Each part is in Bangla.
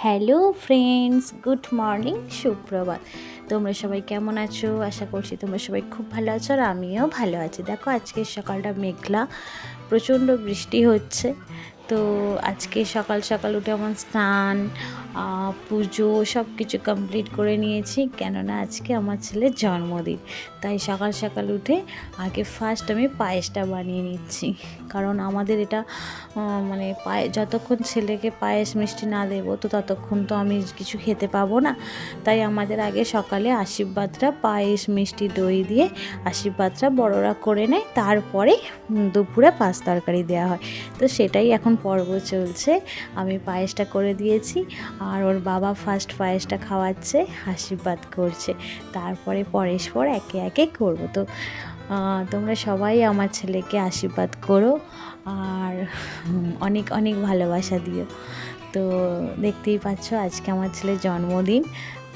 হ্যালো ফ্রেন্ডস, গুড মর্নিং, সুপ্রভাত। তোমরা সবাই কেমন আছো? আশা করছি তোমরা সবাই খুব ভালো আছো, আর আমিও ভালো আছি। দেখো, আজকের সকালটা মেঘলা, প্রচণ্ড বৃষ্টি হচ্ছে। তো আজকে সকাল সকাল উঠে আমার স্নান, পুজো সব কিছু কমপ্লিট করে নিয়েছি, কেননা আজকে আমার ছেলের জন্মদিন। তাই সকাল সকাল উঠে আগে ফার্স্ট আমি পায়েসটা বানিয়ে নিচ্ছি, কারণ আমাদের এটা মানে যতক্ষণ ছেলেকে পায়েস মিষ্টি না দেবো তো ততক্ষণ তো আমি কিছু খেতে পাবো না। তাই আমাদের আগে সকালে আশীর্বাদটা পায়েস মিষ্টি দই দিয়ে আশীর্বাদটা বড়রা করে নেয়, তারপরে দুপুরে পাঁচ তরকারি দেওয়া হয়। তো সেটাই এখন পর্ব চলছে। আমি পায়েসটা করে দিয়েছি, আর ওর বাবা ফার্স্ট পায়েসটা খাওয়াচ্ছে, আশীর্বাদ করছে, তারপরে পরস্পর একে একে করবো। তো তোমরা সবাই আমার ছেলেকে আশীর্বাদ করো, আর অনেক অনেক ভালোবাসা দিও। তো দেখতেই পাচ্ছ আজকে আমার ছেলের জন্মদিন।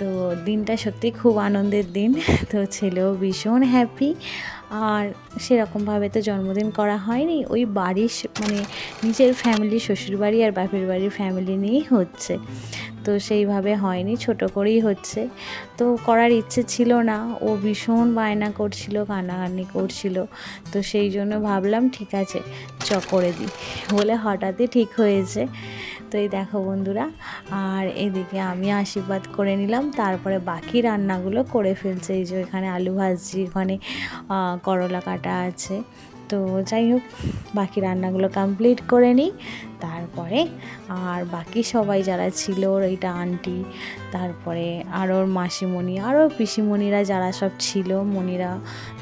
তো দিনটা সত্যি খুব আনন্দের দিন। তো ছেলেও ভীষণ হ্যাপি। আর সেরকমভাবে তো জন্মদিন করা হয়নি, ওই বাড়ির মানে নিজের ফ্যামিলি, শ্বশুরবাড়ি আর বাপের বাড়ির ফ্যামিলি নিয়েই হচ্ছে। তো সেইভাবে হয়নি, ছোট করেই হচ্ছে। তো করার ইচ্ছে ছিল না, ও ভীষণ বায়না করছিল, কান্নাকানি করছিল। তো সেই জন্য ভাবলাম ঠিক আছে করে দিই বলে হঠাৎই ঠিক হয়েছে। তো এই দেখো বন্ধুরা, আর এদিকে আমি আশীর্বাদ করে নিলাম, তারপরে বাকি রান্নাগুলো করে ফেলছে। এই যে এখানে আলু ভাজছি, এখানে করলা কাটা আছে। তো যাই হোক, বাকি রান্নাগুলো কমপ্লিট করে নিই, তারপরে আর বাকি সবাই যারা ছিল, ওর এইটা আন্টি, তারপরে আর ওর মাসিমণি, আরও পিসিমণিরা যারা সব ছিল, মণিরা,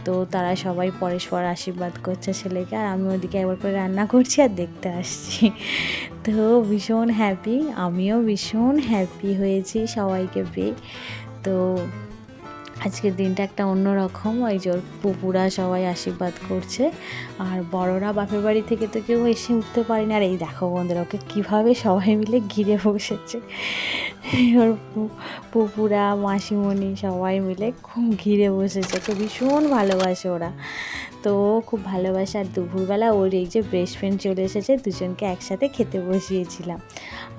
তো তারা সবাই পরস্পর আশীর্বাদ করছে ছেলেকে, আর আমি ওদিকে একবার করে রান্না করছি আর দেখতে আসছি। তো ভীষণ হ্যাপি, আমিও ভীষণ হ্যাপি হয়েছি সবাইকে পেয়ে। তো আজকের দিনটা একটা অন্যরকম। ওই যে পুপুরা সবাই আশীর্বাদ করছে, আর বড়রা বাপের বাড়ি থেকে তো কেউ এসে উঠতে পারে না। আর এই দেখো বন্ধুরা, ওকে কীভাবে সবাই মিলে ঘিরে বসেছে। ওর পুপুরা, মাসিমণি সবাই মিলে খুব ঘিরে বসেছে। তো ভীষণ ভালোবাসে ওরা, তো খুব ভালোবাসে। আর দুপুরবেলা ওর এই যে বেস্ট ফ্রেন্ড চলে এসেছে, দুজনকে একসাথে খেতে বসিয়েছিলাম।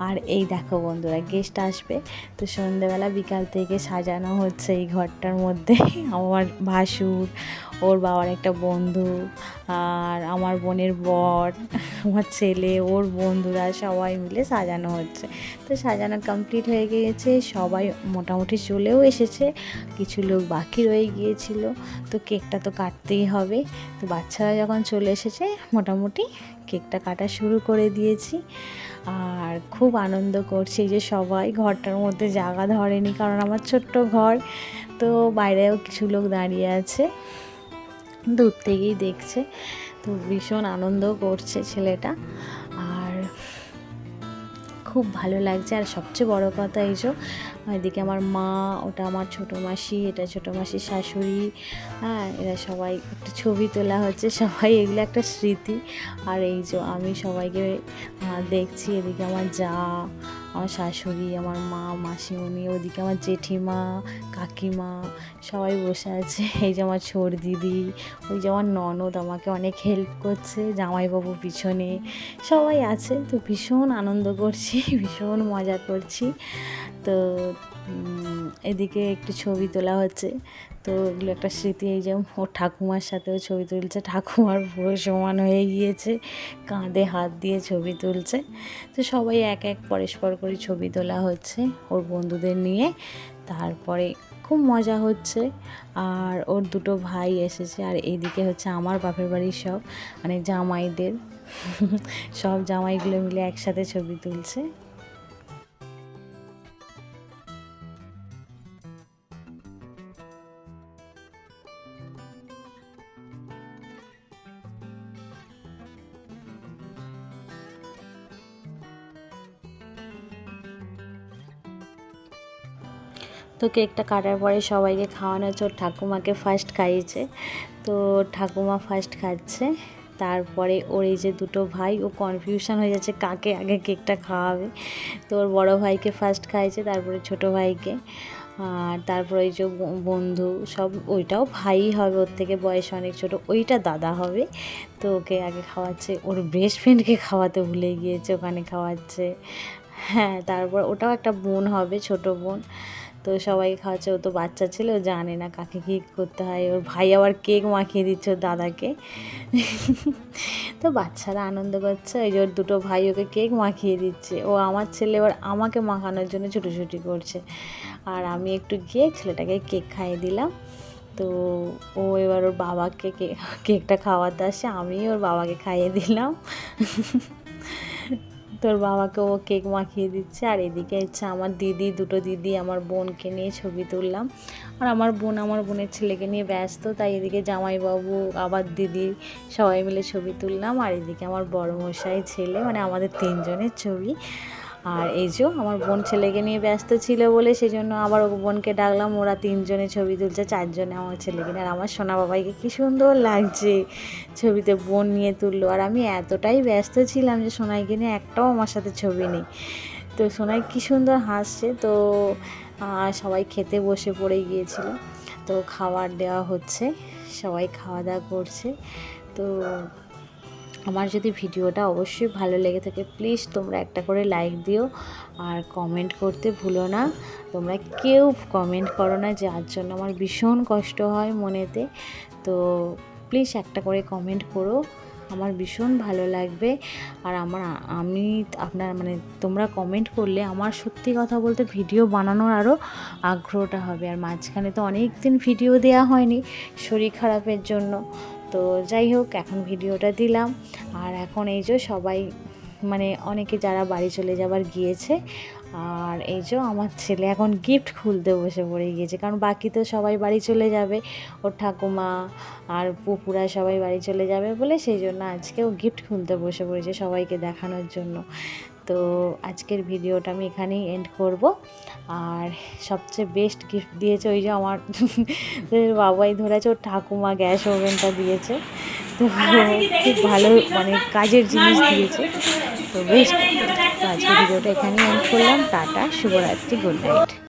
আর এই দেখো বন্ধুরা, গেস্ট আসবে, তো সন্ধ্যেবেলা বিকাল থেকে সাজানো হচ্ছে এই ঘরটার মধ্যে। আমার ভাসুর, ওর বাবার একটা বন্ধু, আর আমার বোনের বর, আমার ছেলে, ওর বন্ধুরা সবাই মিলে সাজানো হচ্ছে। তো সাজানো কমপ্লিট হয়ে গিয়েছে, সবাই মোটামুটি চলেও এসেছে, কিছু লোক বাকি রয়ে গিয়েছিল। তো কেকটা তো কাটতেই হবে। তো বাচ্চারা যখন চলে এসেছে, মোটামুটি কেকটা কাটা শুরু করে দিয়েছি। আর খুব আনন্দ করছি যে সবাই, ঘরটার মধ্যে জায়গা ধরেনি, কারণ আমার ছোট্ট ঘর। তো বাইরেও কিছু লোক দাঁড়িয়ে আছে, দূর থেকেই দেখছে। তো ভীষণ আনন্দ করছে ছেলেটা, আর খুব ভালো লাগছে। আর সবচেয়ে বড় কথা, এই যে এদিকে আমার মা, ওটা আমার ছোটো মাসি, এটা ছোটো মাসির শাশুড়ি, হ্যাঁ, এরা সবাই একটা ছবি তোলা হচ্ছে, সবাই এগুলো একটা স্মৃতি। আর এই যে আমি সবাইকে দেখছি, এদিকে আমার যা, আমার শাশুড়ি, আমার মা, মাসিমণি, ওদিকে আমার জেঠিমা, কাকিমা সবাই বসে আছে। এই যে আমার ছোট দিদি, ওই যে আমার ননদ আমাকে অনেক হেল্প করছে, জামাইবাবু পিছনে, সবাই আছে। তো ভীষণ আনন্দ করছি, ভীষণ মজা করছি। তো এদিকে একটু ছবি তোলা হচ্ছে। তো এগুলো একটা স্মৃতি। এই যে ওর ঠাকুমার সাথেও ছবি তুলছে, ঠাকুমার পুরো সমান হয়ে গিয়েছে, কাঁধে হাত দিয়ে ছবি তুলছে। তো সবাই এক এক পরস্পর করে ছবি তোলা হচ্ছে ওর বন্ধুদের নিয়ে। তারপরে খুব মজা হচ্ছে। আর ওর দুটো ভাই এসেছে, আর এইদিকে হচ্ছে আমার বাপের বাড়ির সব মানে জামাইদের সব জামাইগুলো মিলে একসাথে ছবি তুলছে। তো কেকটা কাটার পরে সবাইকে খাওয়ানো হচ্ছে, ওর ঠাকুমাকে ফার্স্ট খাইয়েছে। তো ঠাকুমা ফার্স্ট খাচ্ছে, তারপরে ওর এই যে দুটো ভাই, ও কনফিউশন হয়ে যাচ্ছে কাকে আগে কেকটা খাওয়াবে। তো ওর বড়ো ভাইকে ফার্স্ট খাইয়েছে, তারপরে ছোটো ভাইকে, আর তারপরে এই যে বন্ধু সব, ওইটাও ভাই হবে, ওর থেকে বয়স অনেক ছোটো, ওইটা দাদা হবে। তো ওকে আগে খাওয়াচ্ছে, ওর বেস্ট ফ্রেন্ডকে খাওয়াতে ভুলে গিয়েছে, ওখানে খাওয়াচ্ছে। হ্যাঁ, তারপর ওটাও একটা বোন হবে, ছোট বোন। তো সবাই খাওয়াচ্ছে, ও তো বাচ্চা ছিল, ও জানে না কাকে কী করতে হয়। ওর ভাই আবার কেক মাখিয়ে দিচ্ছে ওর দাদাকে। তো বাচ্চারা আনন্দ করছে, ওই যে ওর দুটো ভাই ওকে কেক মাখিয়ে দিচ্ছে। ও আমার ছেলে এবার আমাকে মাখানোর জন্য ছুটোছুটি করছে, আর আমি একটু গিয়ে ছেলেটাকে কেক খাইয়ে দিলাম। তো ও এবার ওর বাবাকে কেকটা খাওয়াতে আসে, আমি ওর বাবাকে খাইয়ে দিলাম। তোর বাবাকে ও কেক মাখিয়ে দিচ্ছে, আর এদিকে হচ্ছে আমার দিদি, দুটো দিদি আমার বোনকে নিয়ে ছবি তুললাম। আর আমার বোন আমার বোনের ছেলেকে নিয়ে ব্যস্ত, তাই এদিকে জামাইবাবু আবার দিদি সবাই মিলে ছবি তুললাম। আর এদিকে আমার বড়মশাই ছেলে, মানে আমাদের তিনজনের ছবি। আর এই যে আমার বোন ছেলেকে নিয়ে ব্যস্ত ছিল বলে সেই জন্য আবার ও বোনকে ডাকলাম, ওরা তিনজনে ছবি তুলছে, চারজনে আমার ছেলেকে নিয়ে। আর আমার সোনা বাবাইকে কী সুন্দর লাগছে ছবিতে, বোন নিয়ে তুললো। আর আমি এতটাই ব্যস্ত ছিলাম যে সোনাইকে নিয়ে একটাও আমার সাথে ছবি নেই। তো সোনাই কী সুন্দর হাসছে। তো সবাই খেতে বসে পড়ে গিয়েছিল, তো খাবার দেওয়া হচ্ছে, সবাই খাওয়া দাওয়া করছে। তো আমার যদি ভিডিওটা অবশ্যই ভালো লেগে থাকে, প্লিজ তোমরা একটা করে লাইক দিও, আর কমেন্ট করতে ভুলো না। তোমরা কেউ কমেন্ট করো না, যার জন্য আমার ভীষণ কষ্ট হয় মনেতে। তো প্লিজ একটা করে কমেন্ট করো, আমার ভীষণ ভালো লাগবে। আর আমি আপনার মানে তোমরা কমেন্ট করলে আমার সত্যি কথা বলতে ভিডিও বানানোর আরও আগ্রহটা হবে। আর মাঝখানে তো অনেক দিন ভিডিও দেওয়া হয়নি শরীর খারাপের জন্য। তো যাই হোক, এখন ভিডিওটা দিলাম। আর এখন এই যে সবাই, মানে অনেকে যারা বাড়ি চলে যাবার গিয়েছে। আর এই যে আমার ছেলে এখন গিফট খুলতে বসে পড়ে গিয়েছে, কারণ বাকি তো সবাই বাড়ি চলে যাবে, ওর ঠাকুমা আর পুপুরা সবাই বাড়ি চলে যাবে বলে, সেই জন্য আজকে ও গিফট খুলতে বসে পড়েছে সবাইকে দেখানোর জন্য। তো আজকের ভিডিওটা আমি এখানেই এন্ড করব। আর সবচেয়ে বেস্ট গিফট দিয়েছে ওই যে আমার বাবাই ধরেছে, ওর ঠাকুমা গ্যাস ওভেনটা দিয়েছে। তো খুব ভালো, মানে কাজের জিনিস দিয়েছে, তো বেস্ট। তো আজকে ভিডিওটা এখানেই এন্ড করলাম। টাটা, শুভরাত্রি, গুড নাইট।